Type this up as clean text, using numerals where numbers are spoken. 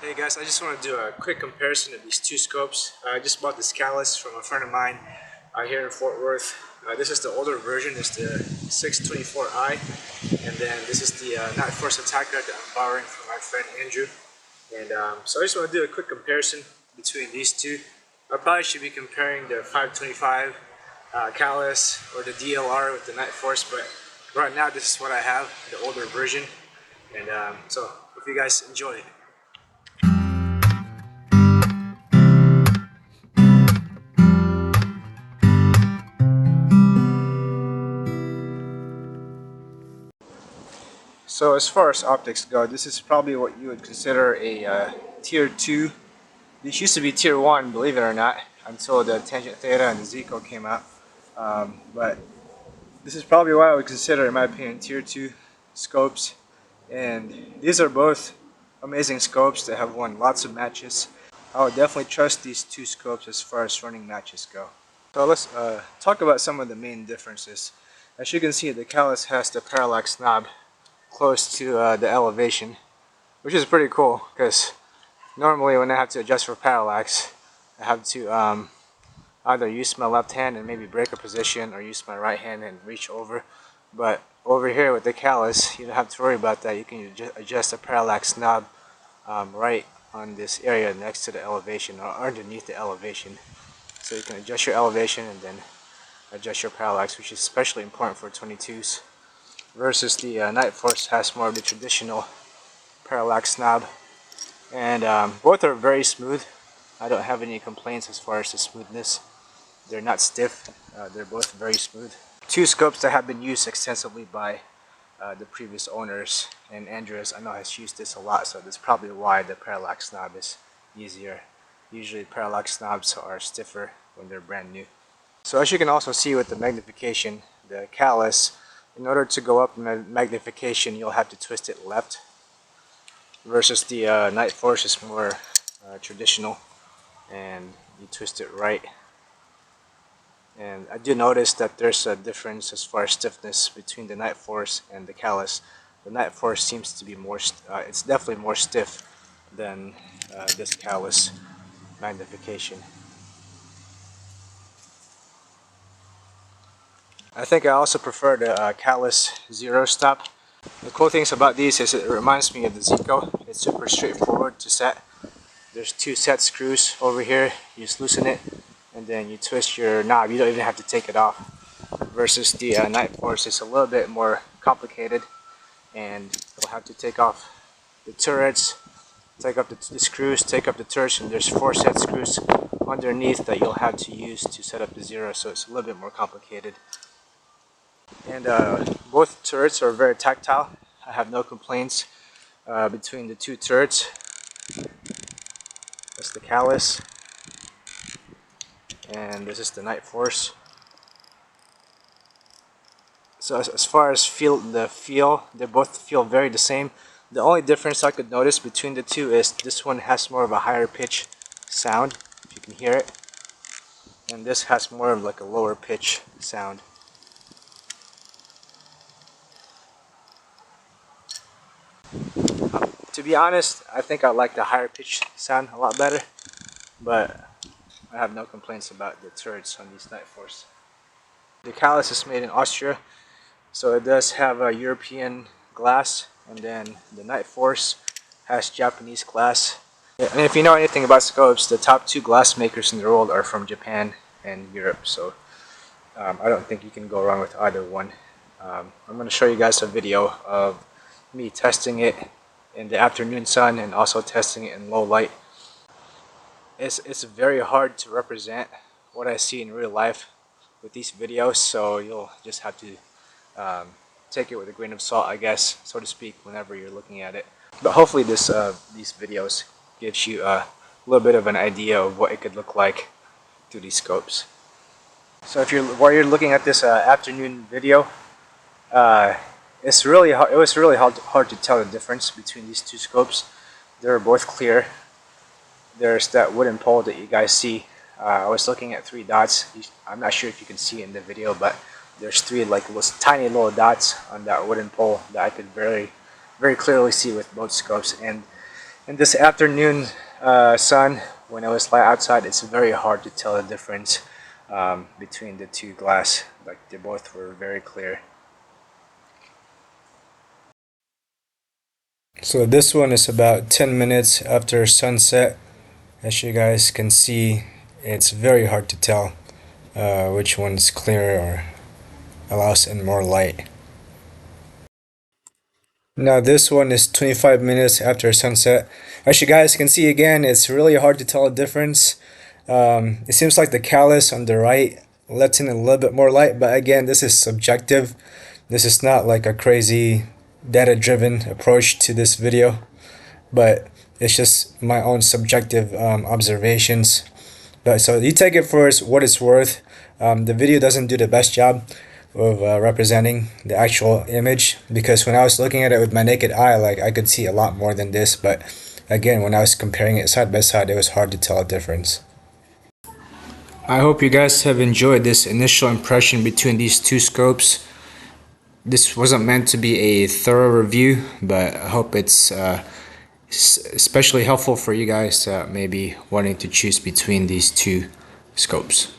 Hey guys, I just want to do a quick comparison of these two scopes. I just bought this Kahles from a friend of mine here in Fort Worth. This is the older version, it's the 624i, and then this is the Nightforce ATACR that I'm borrowing from my friend Andrew. And so I just want to do a quick comparison between these two. I probably should be comparing the 525 Kahles or the DLR with the Nightforce, but right now this is what I have, the older version. And so hope you guys enjoy it. So as far as optics go, this is probably what you would consider a tier 2. This used to be tier 1, believe it or not, until the Tangent Theta and the Zico came out. But this is probably what I would consider, in my opinion, tier 2 scopes. And these are both amazing scopes that have won lots of matches. I would definitely trust these two scopes as far as running matches go. So let's talk about some of the main differences. As you can see, the Kahles has the parallax knob close to the elevation, which is pretty cool because normally when I have to adjust for parallax, I have to either use my left hand and maybe break a position or use my right hand and reach over. But over here with the Kahles, you don't have to worry about that. You can adjust the parallax knob right on this area next to the elevation or underneath the elevation. So you can adjust your elevation and then adjust your parallax, which is especially important for 22s. Versus the Nightforce has more of the traditional parallax knob, and both are very smooth. I don't have any complaints as far as the smoothness. They're not stiff, they're both very smooth. Two scopes that have been used extensively by the previous owners, and Andrews I know has used this a lot, so that's probably why the parallax knob is easier. Usually parallax knobs are stiffer when they're brand new. So as you can also see with the magnification, the Kahles, in order to go up in magnification, you'll have to twist it left, versus the Nightforce is more traditional, and you twist it right. And I do notice that there's a difference as far as stiffness between the Nightforce and the Kahles. The Nightforce seems to be more, it's definitely more stiff than this Kahles magnification. I think I also prefer the Kahles Zero Stop. The cool things about these is it reminds me of the Zico. It's super straightforward to set. There's two set screws over here. You just loosen it and then you twist your knob. You don't even have to take it off. Versus the Nightforce is a little bit more complicated, and you'll have to take off the turrets, take up the screws, take up the turrets, and there's 4 set screws underneath that you'll have to use to set up the Zero, so it's a little bit more complicated. And both turrets are very tactile. I have no complaints between the two turrets. That's the Kahles, and this is the Nightforce. So as far as the feel, they both feel very the same. The only difference I could notice between the two is this one has more of a higher pitch sound, if you can hear it, and this has more of like a lower pitch sound. To be honest, I think I like the higher pitch sound a lot better, but I have no complaints about the turrets on these Nightforce. The Kahles is made in Austria, so it does have a European glass, and then the Nightforce has Japanese glass. And if you know anything about scopes, the top 2 glass makers in the world are from Japan and Europe, so I don't think you can go wrong with either one. I'm going to show you guys a video of me testing it in the afternoon sun and also testing it in low light. It's very hard to represent what I see in real life with these videos, so you'll just have to take it with a grain of salt, I guess, so to speak, whenever you're looking at it. But hopefully these videos gives you a little bit of an idea of what it could look like through these scopes. So while you're looking at this afternoon video, it was really hard to tell the difference between these two scopes. They're both clear. There's that wooden pole that you guys see. I was looking at 3 dots. I'm not sure if you can see in the video, but there's 3 like tiny little dots on that wooden pole that I could very clearly see with both scopes. And In this afternoon sun, when I was outside, it's very hard to tell the difference between the two glass. Like they both were very clear. So this one is about 10 minutes after sunset. As you guys can see, it's very hard to tell which one's clearer or allows in more light. Now this one is 25 minutes after sunset. As you guys can see again, it's really hard to tell a difference. It seems like the Kahles on the right lets in a little bit more light, but again, this is subjective. This is not like a crazy data-driven approach to this video, but it's just my own subjective observations. But so you take it for what it's worth. The video doesn't do the best job of representing the actual image, because when I was looking at it with my naked eye, like I could see a lot more than this, but again, when I was comparing it side by side, it was hard to tell a difference. I hope you guys have enjoyed this initial impression between these two scopes. This wasn't meant to be a thorough review, but I hope it's especially helpful for you guys maybe wanting to choose between these two scopes.